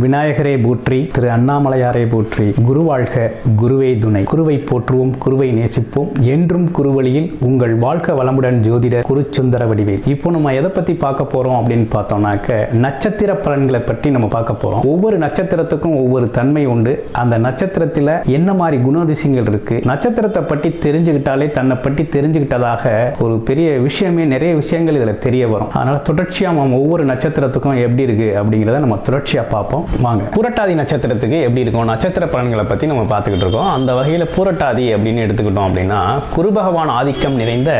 விநாயகரே போற்றி, திரு அண்ணாமலையாரே போற்றி. குரு வாழ்க, குருவே துணை. குருவை போற்றுவோம், குருவை நேசிப்போம், என்றும் குருவழியில் உங்கள் வாழ்க்கை வளமுடன். ஜோதிடர் குருசுந்தர வடிவேல். இப்போ நம்ம எதை பத்தி பார்க்க போறோம் அப்படின்னு பார்த்தோம்னாக்க, நட்சத்திர பலன்களை பற்றி நம்ம பார்க்க போறோம். ஒவ்வொரு நட்சத்திரத்துக்கும் ஒவ்வொரு தன்மை உண்டு. அந்த நட்சத்திரத்தில் என்ன மாதிரி குணாதிசயங்கள் இருக்கு, நட்சத்திரத்தை பற்றி தெரிஞ்சுக்கிட்டாலே தன்னை பற்றி தெரிஞ்சுக்கிட்டதாக ஒரு பெரிய விஷயமே, நிறைய விஷயங்கள் இதுல தெரிய வரும். அதனால தொடர்ச்சியா நம்ம ஒவ்வொரு நட்சத்திரத்துக்கும் எப்படி இருக்கு அப்படிங்கிறத நம்ம தொடர்ச்சியா பார்ப்போம். வாங்க. பூரட்டாதி நட்சத்திரத்துக்கு எப்படி இருக்கும், நட்சத்திர பலன்களை பத்தி நம்ம பார்த்துக்கிட்டு இருக்கோம். அந்த வகையில் பூரட்டாதி அப்படின்னு எடுத்துக்கிட்டோம் அப்படின்னா, குரு பகவான் ஆதிக்கம் நிறைந்த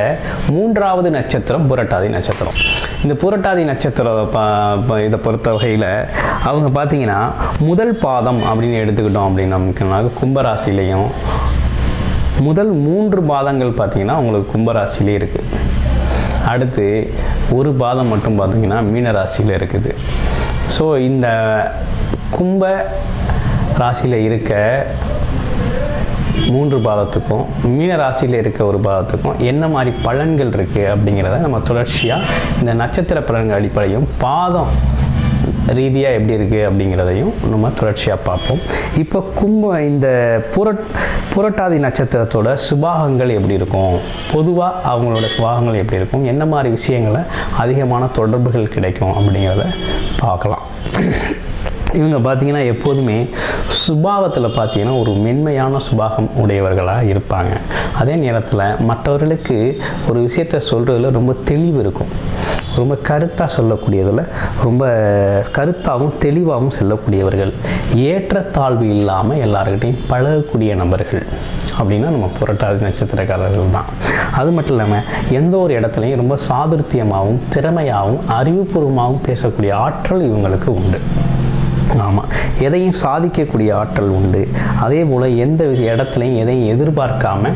3வது நட்சத்திரம் பூரட்டாதி நட்சத்திரம். இந்த பூரட்டாதி நட்சத்திரம் இதை பொறுத்த வகையில் அவங்க பார்த்தீங்கன்னா முதல் பாதம் அப்படின்னு எடுத்துக்கிட்டோம் அப்படின்னா கும்பராசிலையும், முதல் 3 பாதங்கள் பார்த்தீங்கன்னா உங்களுக்கு கும்பராசிலே இருக்குது. அடுத்து ஒரு பாதம் மட்டும் பார்த்தீங்கன்னா மீனராசியில் இருக்குது. ஸோ இந்த கும்ப ராசியில் இருக்க 3 பாதத்துக்கும் மீன ராசியில் இருக்க ஒரு பாதத்துக்கும் என்ன மாதிரி பலன்கள் இருக்குது அப்படிங்கிறத நம்ம தொடர்ச்சியாக இந்த நட்சத்திர பலன்கள் அடிப்படையும் பாதம் ரீதியாக எப்படி இருக்குது அப்படிங்கிறதையும் நம்ம தொடர்ச்சியாக பார்ப்போம். இப்போ இந்த புரட்டாதி நட்சத்திரத்தோட சுபாகங்கள் எப்படி இருக்கும், பொதுவாக அவங்களோட சுபாகங்கள் எப்படி இருக்கும், என்ன மாதிரி விஷயங்களை அதிகமான தொடர்புகள் கிடைக்கும் அப்படிங்கிறத பார்க்கலாம். இவங்க பார்த்தீங்கன்னா எப்போதுமே சுபாவத்தில் பார்த்தீங்கன்னா ஒரு மென்மையான சுபாகம் உடையவர்களாக இருப்பாங்க. அதே நேரத்தில் மற்றவர்களுக்கு ஒரு விஷயத்தை சொல்கிறதுல ரொம்ப தெளிவு இருக்கும். ரொம்ப கருத்தாக சொல்லக்கூடியதில் ரொம்ப கருத்தாகவும் தெளிவாகவும் செல்லக்கூடியவர்கள். ஏற்றத்தாழ்வு இல்லாமல் எல்லாருக்கிட்டையும் பழகக்கூடிய நபர்கள் அப்படின்னா நம்ம புரட்டாதி நட்சத்திரக்காரர்கள் தான். அது மட்டும் இல்லாமல் எந்த ஒரு இடத்துலையும் ரொம்ப சாதுர்த்தியமாகவும் திறமையாகவும் அறிவுபூர்வமாகவும் பேசக்கூடிய ஆற்றல் இவங்களுக்கு உண்டு. ஆமாம், எதையும் சாதிக்கக்கூடிய ஆற்றல் உண்டு. அதே போல் எந்த இடத்துலையும் எதையும் எதிர்பார்க்காம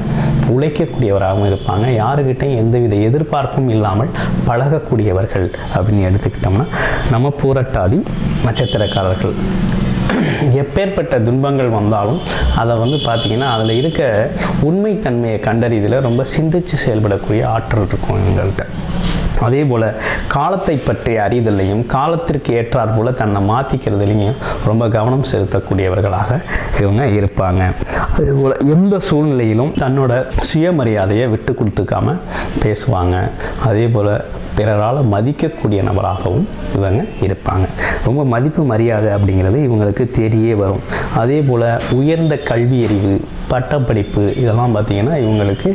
உழைக்கக்கூடியவராகவும் இருப்பாங்க. யாருக்கிட்டையும் எந்தவித எதிர்பார்ப்பும் இல்லாமல் பழகக்கூடியவர்கள் அப்படின்னு எடுத்துக்கிட்டோம்னா நம்ம பூரட்டாதி நட்சத்திரக்காரர்கள். எப்பேற்பட்ட துன்பங்கள் வந்தாலும் அதை பார்த்திங்கன்னா அதில் இருக்க உண்மைத்தன்மையை கண்டறியதில் ரொம்ப சிந்தித்து செயல்படக்கூடிய ஆற்றல் இருக்கும் இவங்கள்ட்ட. அதே போல் காலத்தை பற்றிய அறிதலையும் காலத்திற்கு ஏற்றாற் போல் தன்னை மாற்றிக்கிறதுலையும் ரொம்ப கவனம் செலுத்தக்கூடியவர்களாக இவங்க இருப்பாங்க. அதே போல் எந்த சூழ்நிலையிலும் தன்னோட சுயமரியாதையை விட்டு கொடுத்துக்காம பேசுவாங்க. அதே போல் பிறரால் மதிக்கக்கூடிய நபராகவும் இவங்க இருப்பாங்க. ரொம்ப மதிப்பு மரியாதை அப்படிங்கிறது இவங்களுக்கு தெரிய வரும். அதே போல் உயர்ந்த கல்வி அறிவு, பட்டப்படிப்பு இதெல்லாம் பார்த்திங்கன்னா இவங்களுக்கு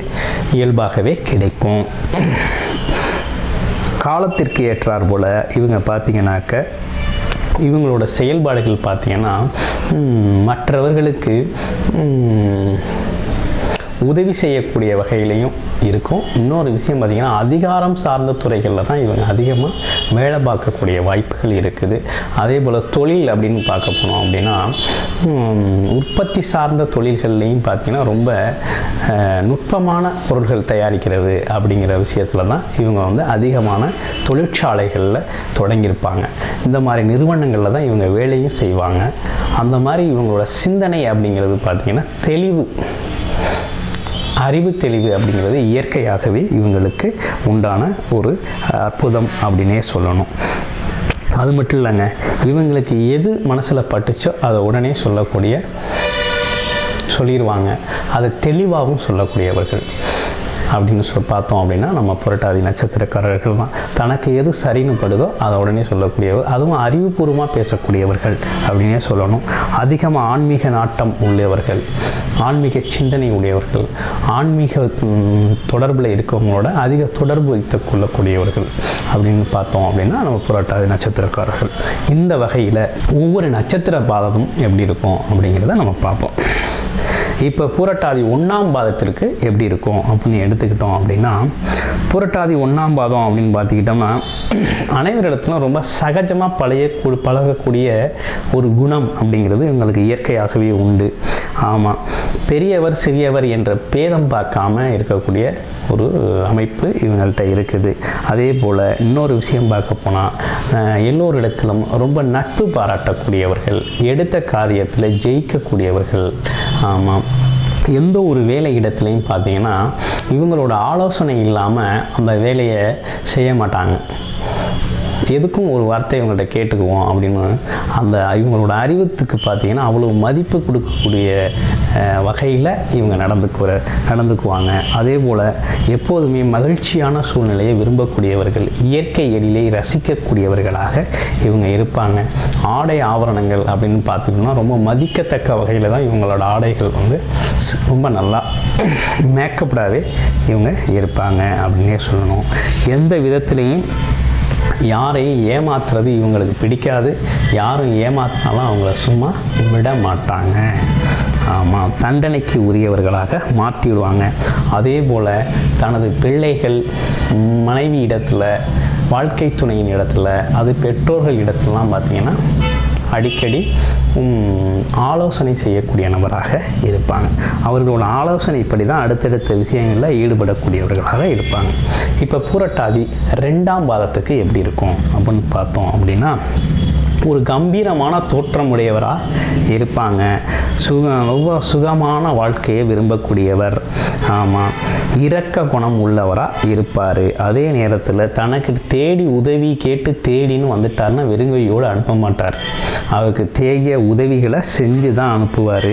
இயல்பாகவே கிடைக்கும். காலத்திற்கு ஏற்றார் போல் இவங்க பார்த்திங்கனாக்க இவங்களோட செயல்பாடுகள் பார்த்திங்கன்னா மற்றவர்களுக்கு உதவி செய்யக்கூடிய வகையிலையும் இருக்கும். இன்னொரு விஷயம் பார்த்திங்கன்னா அதிகாரம் சார்ந்த துறைகளில் தான் இவங்க அதிகமாக வேலை பார்க்கக்கூடிய வாய்ப்புகள் இருக்குது. அதே போல் தொழில் அப்படின்னு பார்க்க போனோம் அப்படின்னா உற்பத்தி சார்ந்த தொழில்கள்லையும் பார்த்திங்கன்னா ரொம்ப நுட்பமான பொருட்கள் தயாரிக்கிறது அப்படிங்கிற விஷயத்தில் தான் இவங்க அதிகமான தொழிற்சாலைகளில் தொடங்கியிருப்பாங்க. இந்த மாதிரி நிறுவனங்களில் தான் இவங்க வேலையும் செய்வாங்க. அந்த மாதிரி இவங்களோட சிந்தனை அப்படிங்கிறது பார்த்திங்கன்னா தெளிவு, அறிவு தெளிவு அப்படிங்கிறது இயற்கையாகவே இவங்களுக்கு உண்டான ஒரு அற்புதம் அப்படின்னே சொல்லணும். அது மட்டும் இல்லைங்க, இவங்களுக்கு எது மனசில் பட்டுச்சோ அதை உடனே சொல்லிடுவாங்க. அதை தெளிவாகவும் சொல்லக்கூடியவர்கள் அப்படின்னு பார்த்தோம் அப்படின்னா நம்ம புரட்டாதி நட்சத்திரக்காரர்கள் தான். தனக்கு எது சரின்னு படுதோ அதை உடனே சொல்லக்கூடியவர், அதுவும் அறிவுபூர்வமாக பேசக்கூடியவர்கள் அப்படின்னே சொல்லணும். அதிகமாக ஆன்மீக நாட்டம் உள்ளவர்கள், ஆன்மீக சிந்தனை உடையவர்கள், ஆன்மீக தொடர்பில் இருக்கவங்களோட அதிக தொடர்பு வைத்துக் கொள்ளக்கூடியவர்கள் அப்படின்னு பார்த்தோம் அப்படின்னா நம்ம புரட்டாதி நட்சத்திரக்காரர்கள். இந்த வகையில் ஒவ்வொரு நட்சத்திர பாதமும் எப்படி இருக்கும் அப்படிங்கிறத நம்ம பார்ப்போம். இப்போ பூரட்டாதி 1ஆம் பாதத்திற்கு எப்படி இருக்கும் அப்படின்னு எடுத்துக்கிட்டோம் அப்படின்னா, பூரட்டாதி 1ஆம் பாதம் அப்படின்னு பார்த்துக்கிட்டோம்னா அனைவரிடத்திலும் ரொம்ப சகஜமாக பழகக்கூடிய ஒரு குணம் அப்படிங்கிறது இவங்களுக்கு இயற்கையாகவே உண்டு. ஆமாம், பெரியவர் சிறியவர் என்ற பேதம் பார்க்காம இருக்கக்கூடிய ஒரு அமைப்பு இவங்கள்ட்ட இருக்குது. அதே போல் இன்னொரு விஷயம் பார்க்க போனால் எல்லோரிடத்திலும் ரொம்ப நட்பு பாராட்டக்கூடியவர்கள், எடுத்த காரியத்தில் ஜெயிக்கக்கூடியவர்கள். ஆமாம், எந்த ஒரு வேலை இடத்துலையும் பார்த்தீங்கன்னா இவங்களோட ஆலோசனை இல்லாமல் அந்த வேலையை செய்ய மாட்டாங்க. எதுக்கும் ஒரு வார்த்தை இவங்கள்ட்ட கேட்டுக்குவோம் அப்படின்னு அந்த இவங்களோட அறிவுக்கு பார்த்திங்கன்னா அவ்வளோ மதிப்பு கொடுக்கக்கூடிய வகையில் இவங்க நடந்துக்குவாங்க. அதே போல் எப்போதுமே மகிழ்ச்சியான சூழ்நிலையை விரும்பக்கூடியவர்கள், இயற்கை எழிலை ரசிக்கக்கூடியவர்களாக இவங்க இருப்பாங்க. ஆடை ஆபரணங்கள் அப்படின்னு பார்த்துக்கிட்டோம்னா ரொம்ப மதிக்கத்தக்க வகையில் தான் இவங்களோட ஆடைகள் வந்து ரொம்ப நல்லா மேக்கப்டாகவே இவங்க இருப்பாங்க அப்படின்னே சொல்லணும். எந்த விதத்துலேயும் யாரையும் ஏமாத்துறது இவங்களுக்கு பிடிக்காது. யாரும் ஏமாத்தினாலும் அவங்கள சும்மா விட மாட்டாங்க. ஆமாம், தண்டனைக்கு உரியவர்களாக மாற்றிவிடுவாங்க. அதே போல் தனது பிள்ளைகள், மனைவி இடத்துல, வாழ்க்கை துணையின் இடத்துல, அது பெற்றோர்கள் இடத்துலலாம் பார்த்திங்கன்னா அடிக்கடி ஆலோசனை செய்யக்கூடிய நபராக இருப்பாங்க. அவர்களோட ஆலோசனைப்படி தான் அடுத்தடுத்த விஷயங்களில் ஈடுபடக்கூடியவர்களாக இருப்பாங்க. இப்போ பூரட்டாதி 2ஆம் பாதத்துக்கு எப்படி இருக்கும் அப்படின்னு பார்த்தோம் அப்படின்னா, ஒரு கம்பீரமான தோற்றமுடையவராக இருப்பாங்க. ரொம்ப சுகமான வாழ்க்கையை விரும்பக்கூடியவர். ஆமாம், இரக்க குணம் உள்ளவராக இருப்பார். அதே நேரத்தில் தனக்கு தேடி உதவி கேட்டு தேடின்னு வந்துட்டார்னா வெறுங்கையோடு அனுப்ப மாட்டார். அவருக்கு தேவைய உதவிகளை செஞ்சு தான் அனுப்புவார்.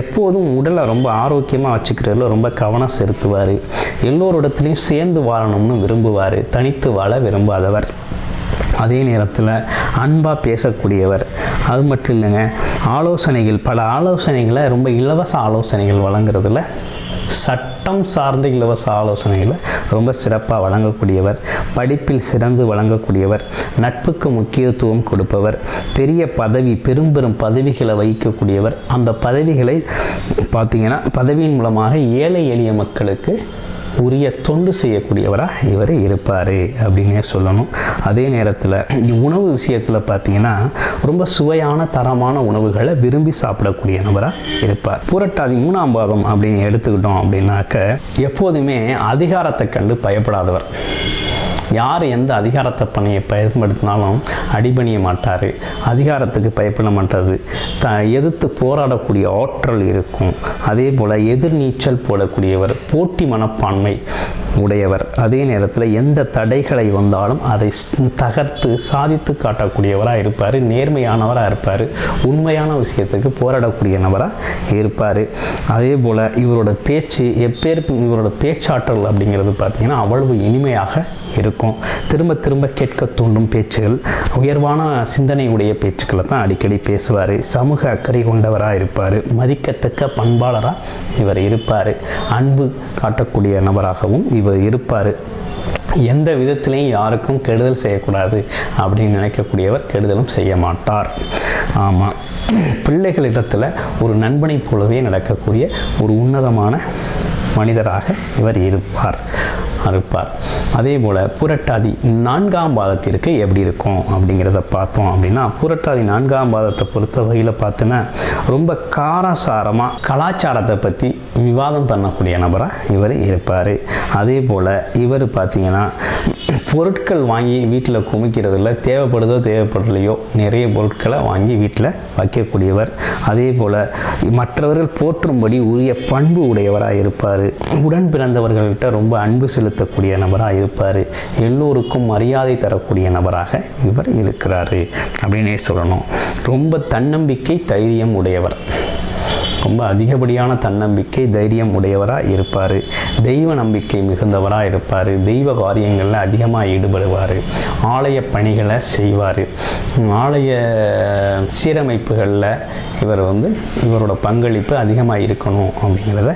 எப்போதும் உடலை ரொம்ப ஆரோக்கியமாக வச்சுக்கிறதுல ரொம்ப கவனம் செலுத்துவார். எல்லோரிடத்துலையும் சேர்ந்து வாழணும்னு விரும்புவார். தனித்து வாழ விரும்பாதவர். அதே நேரத்தில் அன்பாக பேசக்கூடியவர். அது மட்டும் இல்லைங்க, ஆலோசனைகள், பல ஆலோசனைகளை ரொம்ப இலவச ஆலோசனைகள் வழங்குறதுல, சட்டம் சார்ந்த இலவச ஆலோசனைகளை ரொம்ப சிறப்பாக வழங்கக்கூடியவர். படிப்பில் சிறந்து வழங்கக்கூடியவர். நட்புக்கு முக்கியத்துவம் கொடுப்பவர். பெரிய பதவி, பெரும் பதவிகளை வகிக்கக்கூடியவர். அந்த பதவிகளை பார்த்திங்கன்னா பதவியின் மூலமாக ஏழை எளிய மக்களுக்கு உரிய தொண்டு செய்யக்கூடியவராக இவர் இருப்பார் அப்படின்னே சொல்லணும். அதே நேரத்தில் உணவு விஷயத்தில் பார்த்திங்கன்னா ரொம்ப சுவையான தரமான உணவுகளை விரும்பி சாப்பிடக்கூடிய நபராக இருப்பார். பூரட்டாதி 3ஆம் பாதம் அப்படின்னு எடுத்துக்கிட்டோம் அப்படின்னாக்க எப்போதுமே அதிகாரத்தை கண்டு பயப்படாதவர். யார் எந்த அதிகாரத்தை பயன்படுத்தினாலும் அடிபணிய மாட்டார். அதிகாரத்துக்கு பயப்பட மாட்டாது. எதிர்த்து போராடக்கூடிய ஆற்றல் இருக்கும். அதே போல் எதிர்நீச்சல் போடக்கூடியவர். போட்டி மனப்பான்மை உடையவர். அதே நேரத்தில் எந்த தடைகளை வந்தாலும் அதை தகர்த்து சாதித்து காட்டக்கூடியவராக இருப்பார். நேர்மையானவராக இருப்பார். உண்மையான விஷயத்துக்கு போராடக்கூடிய நபராக இருப்பார். அதே போல் இவரோட பேச்சு இவரோட பேச்சாற்றல் அப்படிங்கிறது பார்த்திங்கன்னா அவ்வளவு இனிமையாக இருக்கும். திரும்ப திரும்ப கேட்க தூண்டும் பேச்சுகள், உயர்வான சிந்தனை உடைய பேச்சுக்களை தான் அடிக்கடி பேசுவார். சமூக அக்கறை கொண்டவராக இருப்பார். மதிக்கத்தக்க பண்பாளராக இவர் இருப்பார். அன்பு காட்டக்கூடிய நபராகவும் இவர் இருப்பார். எந்த விதத்திலையும் யாருக்கும் கெடுதல் செய்யக்கூடாது அப்படின்னு நினைக்கக்கூடியவர். கெடுதலும் செய்ய மாட்டார். ஆமாம், பிள்ளைகளிடத்தில் ஒரு நண்பனை போலவே நடக்கக்கூடிய ஒரு உன்னதமான மனிதராக இவர் இருப்பார். அதே போல் புரட்டாதி 4ஆம் பாதத்திற்கு எப்படி இருக்கும் அப்படிங்கிறத பார்த்தோம் அப்படின்னா, புரட்டாதி 4ஆம் பாதத்தை பொறுத்த வகையில் பார்த்தோன்னா ரொம்ப காரசாரமாக கலாச்சாரத்தை பற்றி விவாதம் பண்ணக்கூடிய நபராக இவர் இருப்பார். அதே போல் இவர் பார்த்திங்கன்னா பொருட்கள் வாங்கி வீட்டில் குமிக்கிறதில்ல, தேவைப்படலையோ நிறைய பொருட்களை வாங்கி வீட்டில் வைக்கக்கூடியவர். அதே போல் மற்றவர்கள் போற்றும்படி உரிய பண்பு உடையவராக இருப்பார். உடன் பிறந்தவர்கள்கிட்ட ரொம்ப அன்பு செலுத்தக்கூடிய நபராக இருப்பார். எல்லோருக்கும் மரியாதை தரக்கூடிய நபராக இவர் இருக்கிறாரு அப்படின்னே சொல்லணும். ரொம்ப தன்னம்பிக்கை, தைரியம் உடையவர். ரொம்ப அதிகப்படியான தன்னம்பிக்கை, தைரியம் உடையவராக இருப்பார். தெய்வ நம்பிக்கை மிகுந்தவராக இருப்பார். தெய்வ காரியங்களில் அதிகமாக ஈடுபடுவார். ஆலய பணிகளை செய்வார். ஆலய சீரமைப்புகளில் இவர் இவரோட பங்களிப்பு அதிகமாக இருக்கணும் அப்படிங்கிறத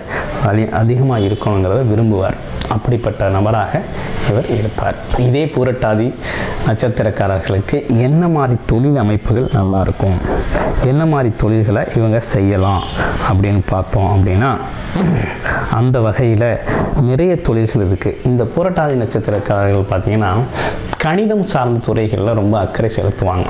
விரும்புவார். அப்படிப்பட்ட நபராக இவர் இருப்பார். இதே பூரட்டாதி நட்சத்திரக்காரர்களுக்கு என்ன மாதிரி தொழில் அமைப்புகள் நல்லாயிருக்கும், என்ன மாதிரி தொழில்களை இவங்க செய்யலாம் அப்படின்னு பார்த்தோம் அப்படின்னா, அந்த வகையில் நிறைய தொழில்கள் இருக்குது. இந்த பூரட்டாதி நட்சத்திரக்காரர்கள் பார்த்திங்கன்னா கணிதம் சார்ந்த துறைகளில் ரொம்ப அக்கறை செலுத்துவாங்க.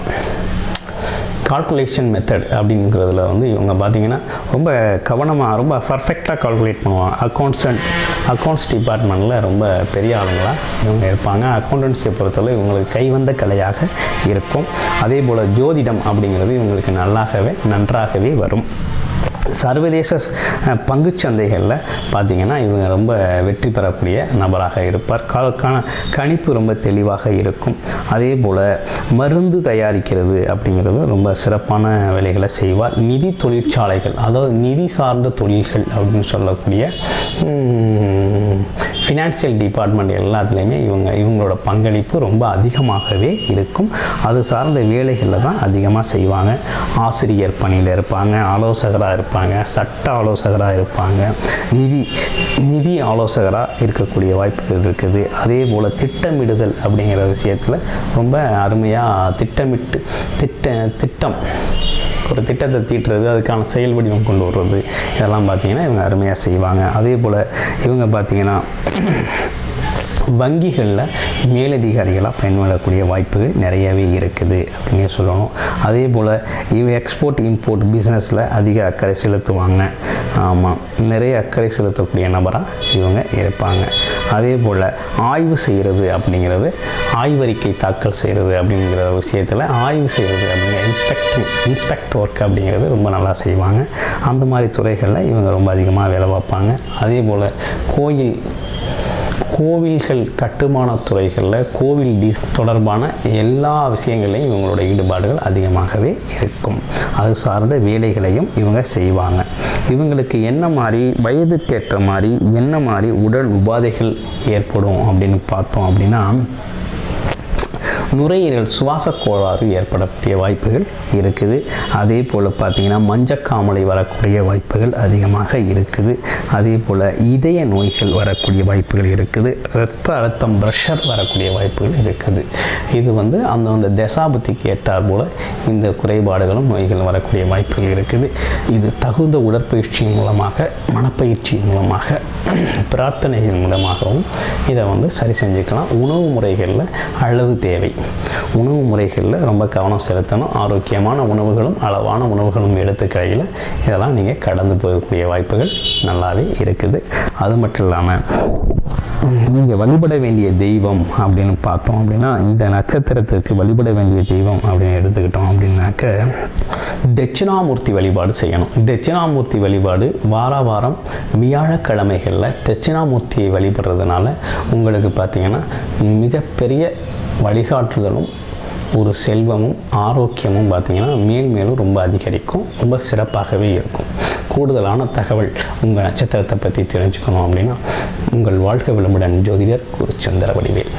கால்குலேஷன் மெத்தட் அப்படிங்கிறதுல இவங்க பார்த்திங்கன்னா ரொம்ப கவனமாக, ரொம்ப பர்ஃபெக்டாக கால்குலேட் பண்ணுவாங்க. அக்கௌண்ட்ஸ் டிபார்ட்மெண்ட்டில் ரொம்ப பெரிய ஆளுங்களாக இவங்க இருப்பாங்க. அக்கௌண்டன்சியை பொறுத்தவரை இவங்களுக்கு கைவந்த கலையாக இருக்கும். அதே போல் ஜோதிடம் அப்படிங்கிறது இவங்களுக்கு நன்றாகவே வரும். சர்வதேச பங்குச்சந்தைகளில் பார்த்திங்கன்னா இவங்க ரொம்ப வெற்றி பெறக்கூடிய நபராக இருப்பார். கணிப்பு ரொம்ப தெளிவாக இருக்கும். அதே போல் மருந்து தயாரிக்கிறது அப்படிங்கிறது ரொம்ப சிறப்பான வேலைகளை செய்வார். நிதி தொழிற்சாலைகள், அதாவது நிதி சார்ந்த தொழில்கள் அப்படின்னு சொல்லக்கூடிய ஃபினான்ஷியல் டிபார்ட்மெண்ட் எல்லாத்துலேயுமே இவங்களோட பங்களிப்பு ரொம்ப அதிகமாகவே இருக்கும். அது சார்ந்த வேலைகளில் தான் அதிகமாக செய்வாங்க. ஆசிரியர் பணியில் இருப்பாங்க, ஆலோசகராக இருப்பாங்க, சட்ட ஆலோசகராக இருப்பாங்க, நிதி ஆலோசகராக இருக்கக்கூடிய வாய்ப்புகள் இருக்குது. அதே போல் திட்டமிடுதல் அப்படிங்கிற விஷயத்தில் ரொம்ப அருமையாக திட்டம் ஒரு திட்டத்தை தீட்டுறது, அதுக்கான செயல் வடிவம் கொண்டு வர்றது, இதெல்லாம் பார்த்திங்கன்னா இவங்க அருமையாக செய்வாங்க. அதே போல் இவங்க பார்த்திங்கன்னா வங்கிகளில் மேலதிகாரிகளாக பயன்படக்கூடிய வாய்ப்புகள் நிறையவே இருக்குது அப்படின்னு சொல்லணும். அதே போல் இவங்க எக்ஸ்போர்ட் இம்போர்ட் பிஸ்னஸில் அதிக அக்கறை செலுத்துவாங்க. ஆமாம், நிறைய அக்கறை செலுத்தக்கூடிய நபராக இவங்க இருப்பாங்க. அதே போல் ஆய்வு செய்கிறது அப்படிங்கிறது, ஆய்வறிக்கை தாக்கல் செய்கிறது அப்படிங்கிற விஷயத்தில் ஆய்வு செய்கிறது அப்படிங்கிற இன்ஸ்பெக்ட் ஒர்க் அப்படிங்கிறது ரொம்ப நல்லா செய்வாங்க. அந்த மாதிரி துறைகளில் இவங்க ரொம்ப அதிகமாக வேலை பார்ப்பாங்க. அதே போல் கோவில்கள் கட்டுமான துறைகளில் கோவில் தொடர்பான எல்லா விஷயங்களையும் இவங்களோட ஈடுபாடுகள் அதிகமாகவே இருக்கும். அது சார்ந்த வேலைகளையும் இவங்க செய்வாங்க. இவங்களுக்கு என்ன மாதிரி வயதுக்கேற்ற மாதிரி என்ன மாதிரி உடல் உபாதைகள் ஏற்படும் அப்படின்னு பார்த்தோம் அப்படின்னா, நுரையீரல் சுவாச கோளாறு ஏற்படக்கூடிய வாய்ப்புகள் இருக்குது. அதே போல் பார்த்திங்கன்னா மஞ்சக்காமலை வரக்கூடிய வாய்ப்புகள் அதிகமாக இருக்குது. அதே போல் இதய நோய்கள் வரக்கூடிய வாய்ப்புகள் இருக்குது. இரத்த அழுத்தம் ப்ரெஷர் வரக்கூடிய வாய்ப்புகள் இருக்குது. இது அந்தந்த தசாபுத்திக்கு ஏற்றார் போல் இந்த குறைபாடுகளும் நோய்களும் வரக்கூடிய வாய்ப்புகள் இருக்குது. இது தகுந்த உடற்பயிற்சி மூலமாக, மனப்பயிற்சி மூலமாக, பிரார்த்தனைகள் மூலமாகவும் இதை சரி செஞ்சுக்கலாம். உணவு முறைகளில் அளவு தேவை. உணவு முறைகளில் ரொம்ப கவனம் செலுத்தணும். ஆரோக்கியமான உணவுகளும் அளவான உணவுகளும் எடுத்துக்கையில் இதெல்லாம் நீங்கள் கடந்து போகக்கூடிய வாய்ப்புகள் நல்லாவே இருக்குது. அது மட்டும் இல்லாமல் நீங்கள் வழிபட வேண்டிய தெய்வம் அப்படின்னு பார்த்தோம் அப்படின்னா, இந்த நட்சத்திரத்திற்கு வழிபட வேண்டிய தெய்வம் அப்படின்னு எடுத்துக்கிட்டோம் அப்படின்னாக்க தட்சிணாமூர்த்தி வழிபாடு செய்யணும். தட்சிணாமூர்த்தி வழிபாடு வாரம் வியாழக்கிழமைகளில் தட்சிணாமூர்த்தியை வழிபடுறதுனால உங்களுக்கு பார்த்திங்கன்னா மிகப்பெரிய வழிகாட்டுதலும் ஒரு செல்வமும் ஆரோக்கியமும் பார்த்திங்கன்னா மேலும் ரொம்ப அதிகரிக்கும். ரொம்ப சிறப்பாகவே இருக்கும். கூடுதலான தகவல் உங்கள் நட்சத்திரத்தை பற்றி தெரிஞ்சுக்கணும் அப்படின்னா உங்கள் வாழ்க்கை வளமுடன் ஜோதிடர் குருச்சந்திர வடிவேல்.